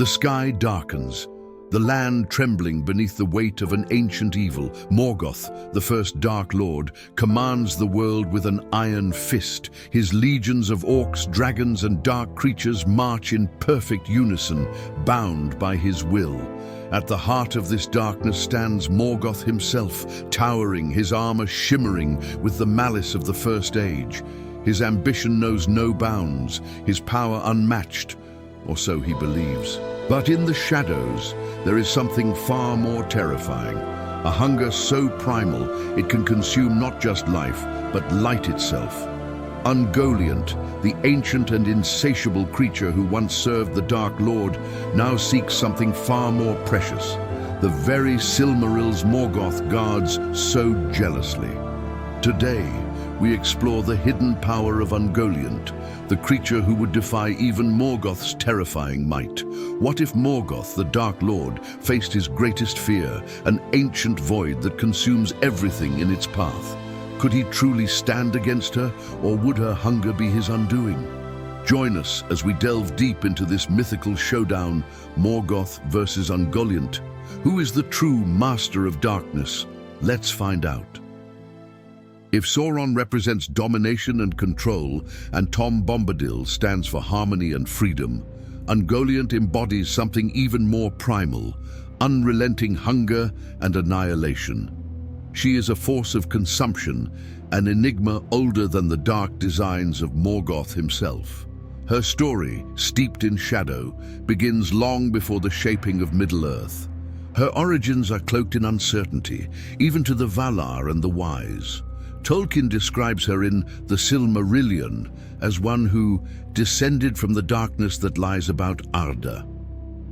The sky darkens, the land trembling beneath the weight of an ancient evil. Morgoth, the first Dark Lord, commands the world with an iron fist. His legions of orcs, dragons, and dark creatures march in perfect unison, bound by his will. At the heart of this darkness stands Morgoth himself, towering, his armor shimmering with the malice of the First Age. His ambition knows no bounds, his power unmatched, or so he believes. But in the shadows, there is something far more terrifying. A hunger so primal, it can consume not just life, but light itself. Ungoliant, the ancient and insatiable creature who once served the Dark Lord, now seeks something far more precious. The very Silmarils Morgoth guards so jealously. Today, we explore the hidden power of Ungoliant, the creature who would defy even Morgoth's terrifying might. What if Morgoth, the Dark Lord, faced his greatest fear, an ancient void that consumes everything in its path? Could he truly stand against her, or would her hunger be his undoing? Join us as we delve deep into this mythical showdown, Morgoth versus Ungoliant. Who is the true master of darkness? Let's find out. If Sauron represents domination and control, and Tom Bombadil stands for harmony and freedom, Ungoliant embodies something even more primal, unrelenting hunger and annihilation. She is a force of consumption, an enigma older than the dark designs of Morgoth himself. Her story, steeped in shadow, begins long before the shaping of Middle-earth. Her origins are cloaked in uncertainty, even to the Valar and the wise. Tolkien describes her in the Silmarillion as one who descended from the darkness that lies about Arda.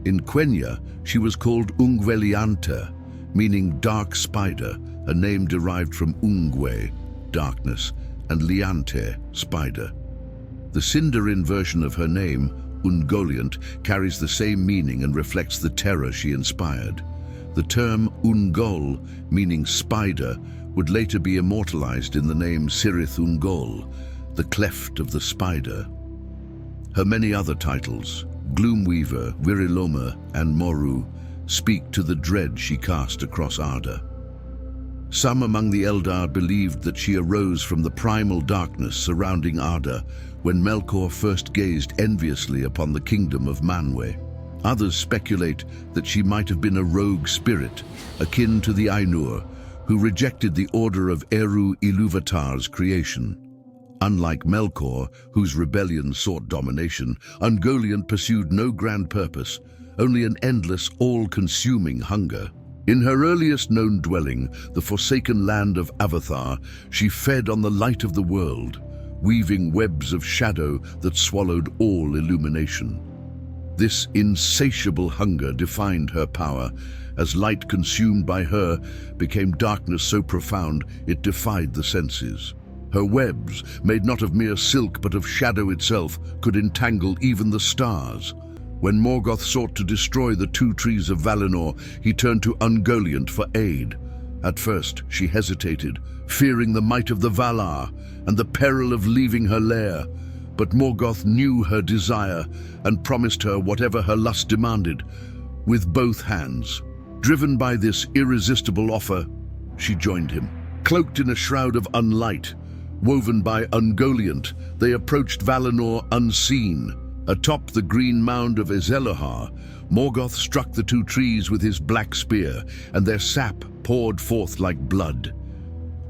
In Quenya, she was called Ungoliant, meaning dark spider, a name derived from Ungwe, darkness, and Liante, spider. The Sindarin version of her name, Ungoliant, carries the same meaning and reflects the terror she inspired. The term Ungol, meaning spider, would later be immortalized in the name Cirith Ungol, the cleft of the spider. Her many other titles, Gloomweaver, Viriloma, and Moru, speak to the dread she cast across Arda. Some among the Eldar believed that she arose from the primal darkness surrounding Arda when Melkor first gazed enviously upon the kingdom of Manwë. Others speculate that she might have been a rogue spirit, akin to the Ainur, who rejected the order of Eru Ilúvatar's creation. Unlike Melkor, whose rebellion sought domination, Ungoliant pursued no grand purpose, only an endless, all-consuming hunger. In her earliest known dwelling, the forsaken land of Avathar, she fed on the light of the world, weaving webs of shadow that swallowed all illumination. This insatiable hunger defined her power, as light consumed by her became darkness so profound it defied the senses. Her webs, made not of mere silk but of shadow itself, could entangle even the stars. When Morgoth sought to destroy the two trees of Valinor, he turned to Ungoliant for aid. At first, she hesitated, fearing the might of the Valar and the peril of leaving her lair. But Morgoth knew her desire and promised her whatever her lust demanded, with both hands. Driven by this irresistible offer, she joined him. Cloaked in a shroud of unlight, woven by Ungoliant, they approached Valinor unseen. Atop the green mound of Ezellohar, Morgoth struck the two trees with his black spear, and their sap poured forth like blood.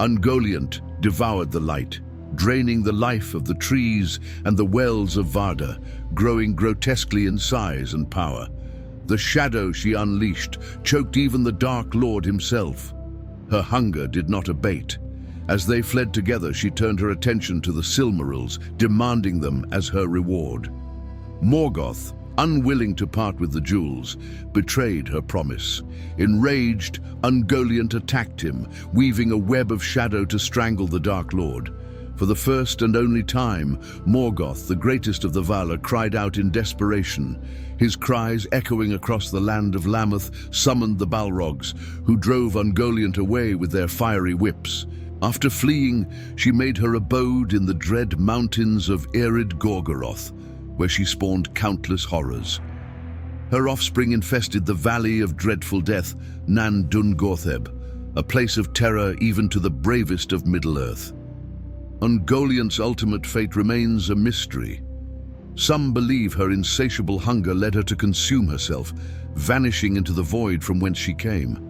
Ungoliant devoured the light, draining the life of the trees and the wells of Varda, growing grotesquely in size and power. The shadow she unleashed choked even the Dark Lord himself. Her hunger did not abate. As they fled together, she turned her attention to the Silmarils, demanding them as her reward. Morgoth, unwilling to part with the jewels, betrayed her promise. Enraged, Ungoliant attacked him, weaving a web of shadow to strangle the Dark Lord. For the first and only time, Morgoth, the greatest of the Valar, cried out in desperation. His cries, echoing across the land of Lammoth, summoned the Balrogs, who drove Ungoliant away with their fiery whips. After fleeing, she made her abode in the dread mountains of Ered Gorgoroth, where she spawned countless horrors. Her offspring infested the Valley of Dreadful Death, Nan Dungortheb, a place of terror even to the bravest of Middle-earth. Ungoliant's ultimate fate remains a mystery. Some believe her insatiable hunger led her to consume herself, vanishing into the void from whence she came.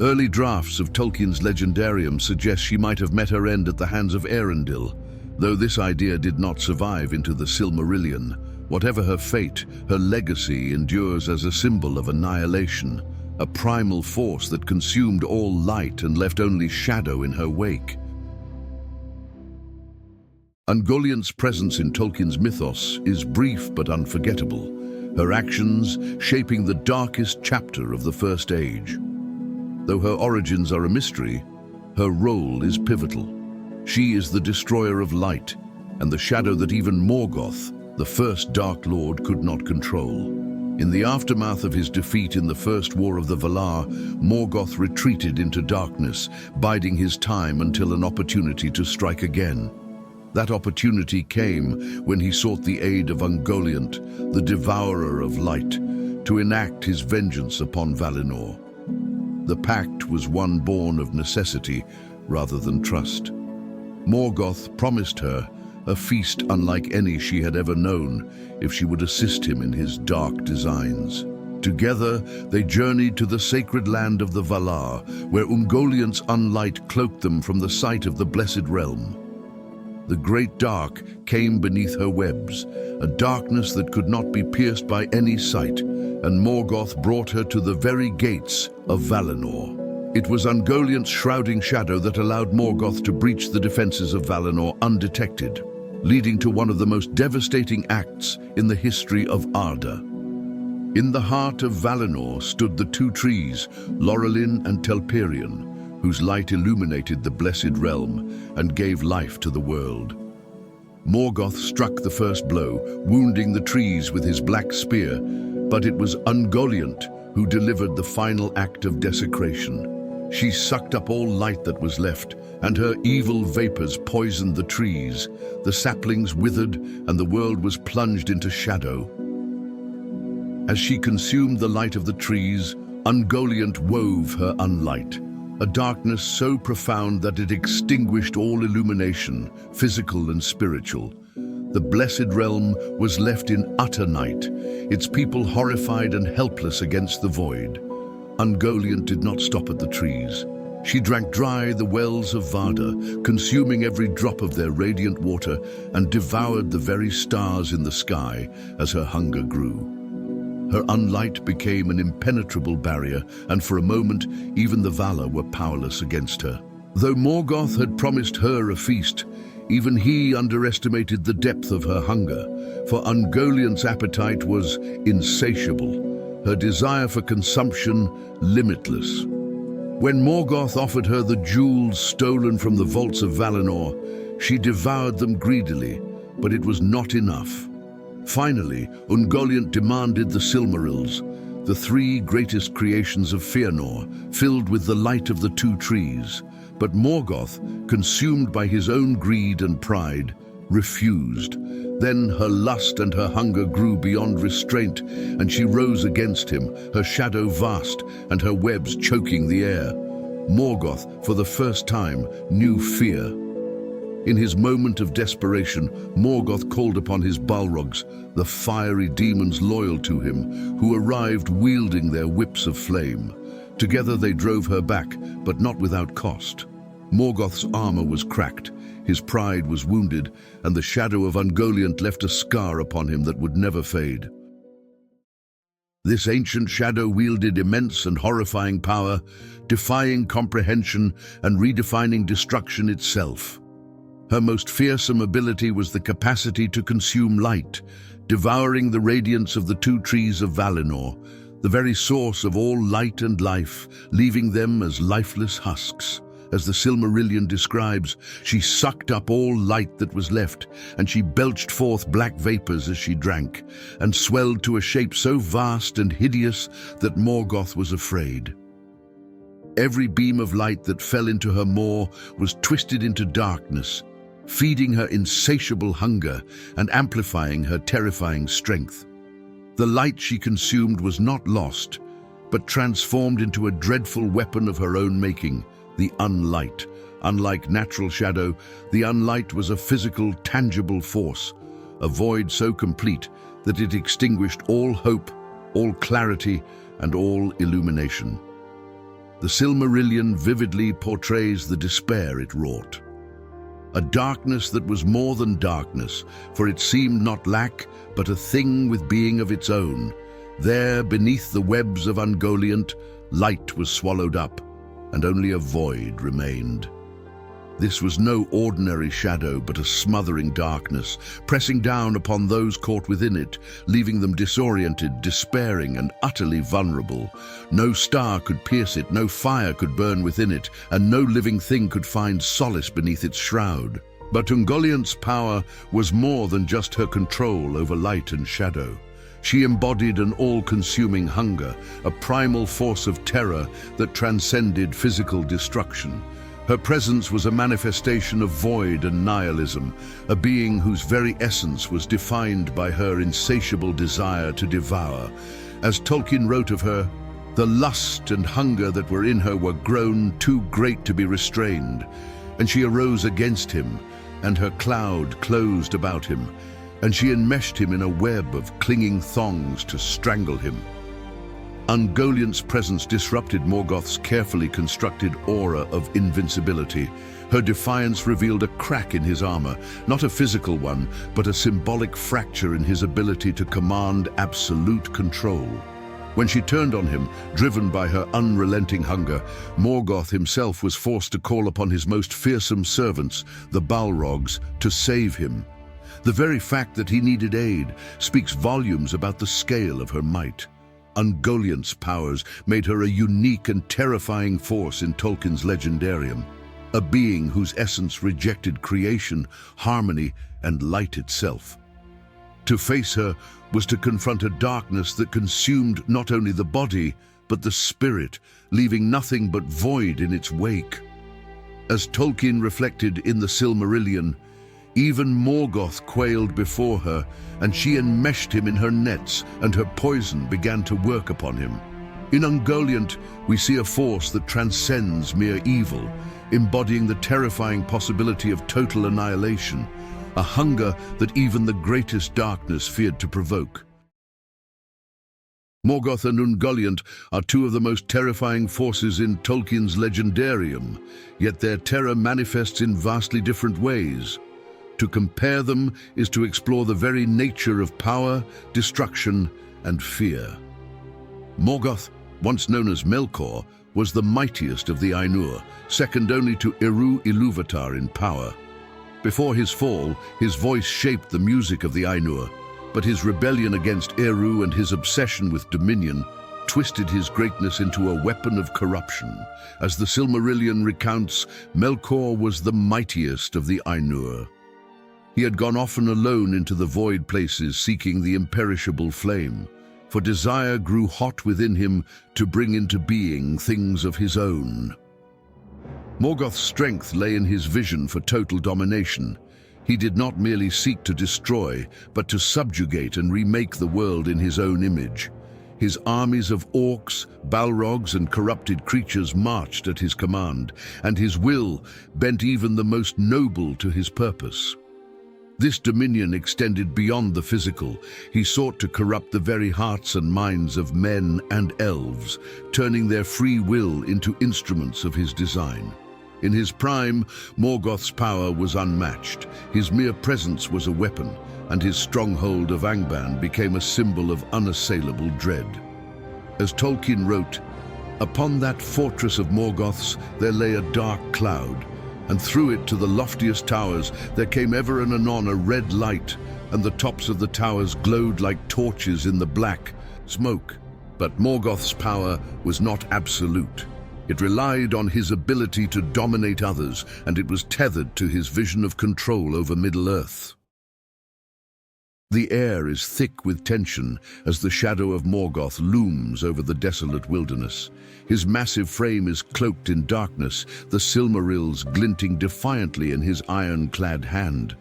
Early drafts of Tolkien's Legendarium suggest she might have met her end at the hands of Arendil, though this idea did not survive into the Silmarillion. Whatever her fate, her legacy endures as a symbol of annihilation, a primal force that consumed all light and left only shadow in her wake. Ungoliant's presence in Tolkien's mythos is brief but unforgettable, her actions shaping the darkest chapter of the First Age. Though her origins are a mystery, her role is pivotal. She is the destroyer of light, and the shadow that even Morgoth, the first Dark Lord, could not control. In the aftermath of his defeat in the First War of the Valar, Morgoth retreated into darkness, biding his time until an opportunity to strike again. That opportunity came when he sought the aid of Ungoliant, the Devourer of Light, to enact his vengeance upon Valinor. The pact was one born of necessity rather than trust. Morgoth promised her a feast unlike any she had ever known if she would assist him in his dark designs. Together, they journeyed to the sacred land of the Valar, where Ungoliant's unlight cloaked them from the sight of the Blessed Realm. The great dark came beneath her webs, a darkness that could not be pierced by any sight, and Morgoth brought her to the very gates of Valinor. It was Ungoliant's shrouding shadow that allowed Morgoth to breach the defenses of Valinor undetected, leading to one of the most devastating acts in the history of Arda. In the heart of Valinor stood the two trees, Laurelin and Telperion, whose light illuminated the Blessed Realm and gave life to the world. Morgoth struck the first blow, wounding the trees with his black spear, but it was Ungoliant who delivered the final act of desecration. She sucked up all light that was left, and her evil vapors poisoned the trees. The saplings withered, and the world was plunged into shadow. As she consumed the light of the trees, Ungoliant wove her unlight, a darkness so profound that it extinguished all illumination, physical and spiritual. The Blessed Realm was left in utter night, its people horrified and helpless against the void. Ungoliant did not stop at the trees. She drank dry the wells of Vada, consuming every drop of their radiant water, and devoured the very stars in the sky as her hunger grew. Her unlight became an impenetrable barrier, and for a moment, even the Valar were powerless against her. Though Morgoth had promised her a feast, even he underestimated the depth of her hunger, for Ungoliant's appetite was insatiable, her desire for consumption limitless. When Morgoth offered her the jewels stolen from the vaults of Valinor, she devoured them greedily, but it was not enough. Finally, Ungoliant demanded the Silmarils, the three greatest creations of Fëanor, filled with the light of the two trees. But Morgoth, consumed by his own greed and pride, refused. Then her lust and her hunger grew beyond restraint, and she rose against him, her shadow vast and her webs choking the air. Morgoth, for the first time, knew fear. In his moment of desperation, Morgoth called upon his Balrogs, the fiery demons loyal to him, who arrived wielding their whips of flame. Together they drove her back, but not without cost. Morgoth's armor was cracked, his pride was wounded, and the shadow of Ungoliant left a scar upon him that would never fade. This ancient shadow wielded immense and horrifying power, defying comprehension and redefining destruction itself. Her most fearsome ability was the capacity to consume light, devouring the radiance of the two trees of Valinor, the very source of all light and life, leaving them as lifeless husks. As the Silmarillion describes, she sucked up all light that was left, and she belched forth black vapors as she drank, and swelled to a shape so vast and hideous that Morgoth was afraid. Every beam of light that fell into her maw was twisted into darkness, feeding her insatiable hunger and amplifying her terrifying strength. The light she consumed was not lost, but transformed into a dreadful weapon of her own making, the Unlight. Unlike natural shadow, the Unlight was a physical, tangible force, a void so complete that it extinguished all hope, all clarity, and all illumination. The Silmarillion vividly portrays the despair it wrought. A darkness that was more than darkness, for it seemed not lack, but a thing with being of its own. There, beneath the webs of Ungoliant, light was swallowed up, and only a void remained. This was no ordinary shadow, but a smothering darkness, pressing down upon those caught within it, leaving them disoriented, despairing, and utterly vulnerable. No star could pierce it, no fire could burn within it, and no living thing could find solace beneath its shroud. But Ungoliant's power was more than just her control over light and shadow. She embodied an all-consuming hunger, a primal force of terror that transcended physical destruction. Her presence was a manifestation of void and nihilism, a being whose very essence was defined by her insatiable desire to devour. As Tolkien wrote of her, the lust and hunger that were in her were grown too great to be restrained, and she arose against him, and her cloud closed about him, and she enmeshed him in a web of clinging thongs to strangle him. Ungoliant's presence disrupted Morgoth's carefully constructed aura of invincibility. Her defiance revealed a crack in his armor, not a physical one, but a symbolic fracture in his ability to command absolute control. When she turned on him, driven by her unrelenting hunger, Morgoth himself was forced to call upon his most fearsome servants, the Balrogs, to save him. The very fact that he needed aid speaks volumes about the scale of her might. Ungoliant's powers made her a unique and terrifying force in Tolkien's Legendarium, a being whose essence rejected creation, harmony, and light itself. To face her was to confront a darkness that consumed not only the body, but the spirit, leaving nothing but void in its wake. As Tolkien reflected in the Silmarillion, even Morgoth quailed before her, and she enmeshed him in her nets, and her poison began to work upon him. In Ungoliant, we see a force that transcends mere evil, embodying the terrifying possibility of total annihilation, a hunger that even the greatest darkness feared to provoke. Morgoth and Ungoliant are two of the most terrifying forces in Tolkien's Legendarium, yet their terror manifests in vastly different ways. To compare them is to explore the very nature of power, destruction, and fear. Morgoth, once known as Melkor, was the mightiest of the Ainur, second only to Eru Ilúvatar in power. Before his fall, his voice shaped the music of the Ainur, but his rebellion against Eru and his obsession with dominion twisted his greatness into a weapon of corruption. As the Silmarillion recounts, Melkor was the mightiest of the Ainur. He had gone often alone into the void places seeking the imperishable flame, for desire grew hot within him to bring into being things of his own. Morgoth's strength lay in his vision for total domination. He did not merely seek to destroy, but to subjugate and remake the world in his own image. His armies of orcs, balrogs, and corrupted creatures marched at his command, and his will bent even the most noble to his purpose. This dominion extended beyond the physical. He sought to corrupt the very hearts and minds of men and elves, turning their free will into instruments of his design. In his prime, Morgoth's power was unmatched. His mere presence was a weapon, and his stronghold of Angband became a symbol of unassailable dread. As Tolkien wrote, "Upon that fortress of Morgoth's there lay a dark cloud, and through it to the loftiest towers there came ever and anon a red light, and the tops of the towers glowed like torches in the black smoke." But Morgoth's power was not absolute. It relied on his ability to dominate others, and it was tethered to his vision of control over Middle-earth. The air is thick with tension as the shadow of Morgoth looms over the desolate wilderness. His massive frame is cloaked in darkness, the Silmarils glinting defiantly in his iron-clad hand.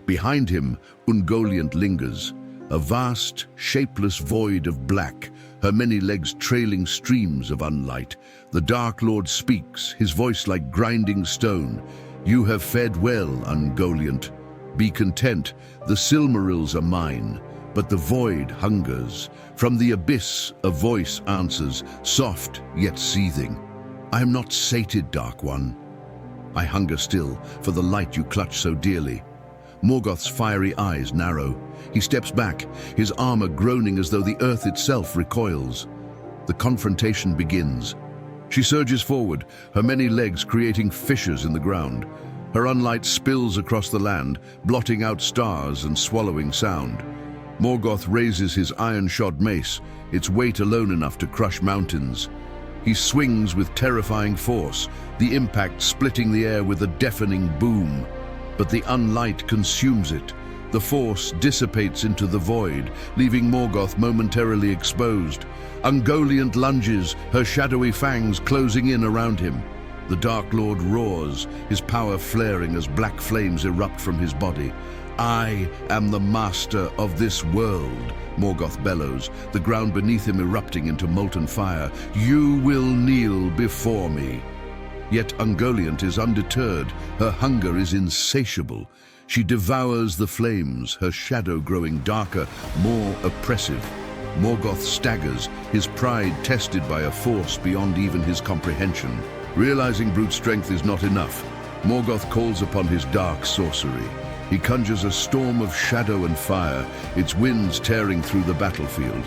Behind him, Ungoliant lingers, a vast, shapeless void of black, her many legs trailing streams of unlight. The Dark Lord speaks, his voice like grinding stone. "You have fed well, Ungoliant. Be content, the Silmarils are mine, but the void hungers." From the abyss a voice answers, soft yet seething. "I am not sated, Dark One. I hunger still for the light you clutch so dearly." Morgoth's fiery eyes narrow. He steps back, his armor groaning as though the earth itself recoils. The confrontation begins. She surges forward, her many legs creating fissures in the ground. Her unlight spills across the land, blotting out stars and swallowing sound. Morgoth raises his iron-shod mace, its weight alone enough to crush mountains. He swings with terrifying force, the impact splitting the air with a deafening boom. But the unlight consumes it. The force dissipates into the void, leaving Morgoth momentarily exposed. Ungoliant lunges, her shadowy fangs closing in around him. The Dark Lord roars, his power flaring as black flames erupt from his body. "I am the master of this world," Morgoth bellows, the ground beneath him erupting into molten fire. "You will kneel before me." Yet Ungoliant is undeterred, her hunger is insatiable. She devours the flames, her shadow growing darker, more oppressive. Morgoth staggers, his pride tested by a force beyond even his comprehension. Realizing brute strength is not enough, Morgoth calls upon his dark sorcery. He conjures a storm of shadow and fire, its winds tearing through the battlefield.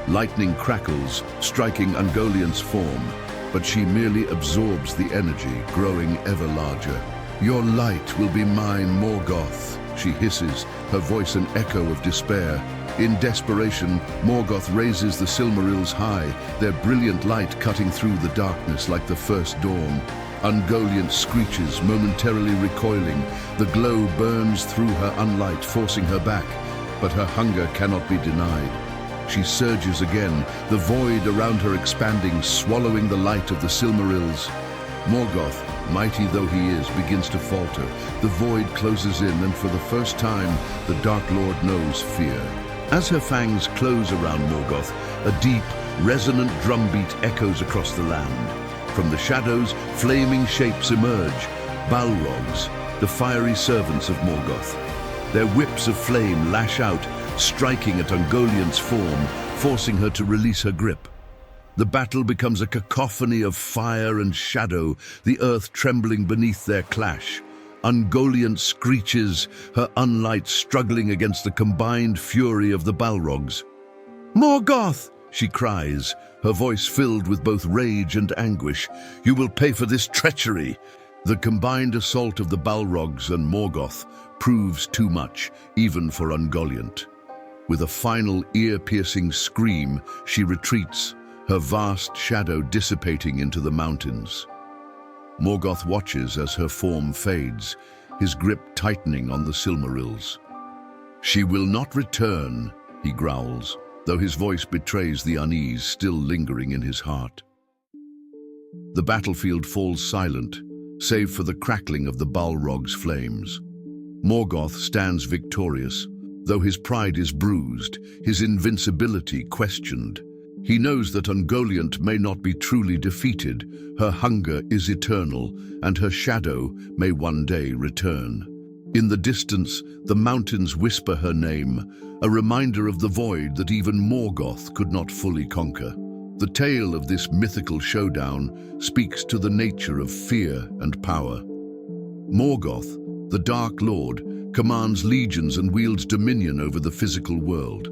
Lightning crackles, striking Ungoliant's form, but she merely absorbs the energy, growing ever larger. "Your light will be mine, Morgoth," she hisses, her voice an echo of despair. In desperation, Morgoth raises the Silmarils high, their brilliant light cutting through the darkness like the first dawn. Ungoliant screeches, momentarily recoiling. The glow burns through her unlight, forcing her back, but her hunger cannot be denied. She surges again, the void around her expanding, swallowing the light of the Silmarils. Morgoth, mighty though he is, begins to falter. The void closes in, and for the first time, the Dark Lord knows fear. As her fangs close around Morgoth, a deep, resonant drumbeat echoes across the land. From the shadows, flaming shapes emerge. Balrogs, the fiery servants of Morgoth. Their whips of flame lash out, striking at Ungoliant's form, forcing her to release her grip. The battle becomes a cacophony of fire and shadow, the earth trembling beneath their clash. Ungoliant screeches, her unlight struggling against the combined fury of the Balrogs. "Morgoth!" she cries, her voice filled with both rage and anguish. "You will pay for this treachery!" The combined assault of the Balrogs and Morgoth proves too much, even for Ungoliant. With a final ear-piercing scream, she retreats, her vast shadow dissipating into the mountains. Morgoth watches as her form fades, his grip tightening on the Silmarils. "She will not return," he growls, though his voice betrays the unease still lingering in his heart. The battlefield falls silent, save for the crackling of the Balrog's flames. Morgoth stands victorious, though his pride is bruised, his invincibility questioned. He knows that Ungoliant may not be truly defeated, her hunger is eternal, and her shadow may one day return. In the distance, the mountains whisper her name, a reminder of the void that even Morgoth could not fully conquer. The tale of this mythical showdown speaks to the nature of fear and power. Morgoth, the Dark Lord, commands legions and wields dominion over the physical world.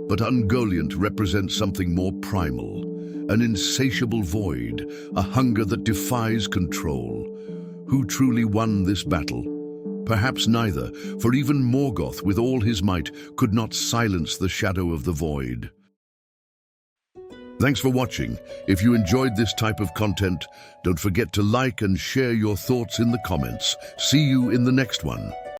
But Ungoliant represents something more primal, an insatiable void, a hunger that defies control. Who truly won this battle? Perhaps neither, for even Morgoth, with all his might, could not silence the shadow of the void. Thanks for watching. If you enjoyed this type of content, don't forget to like and share your thoughts in the comments. See you in the next one.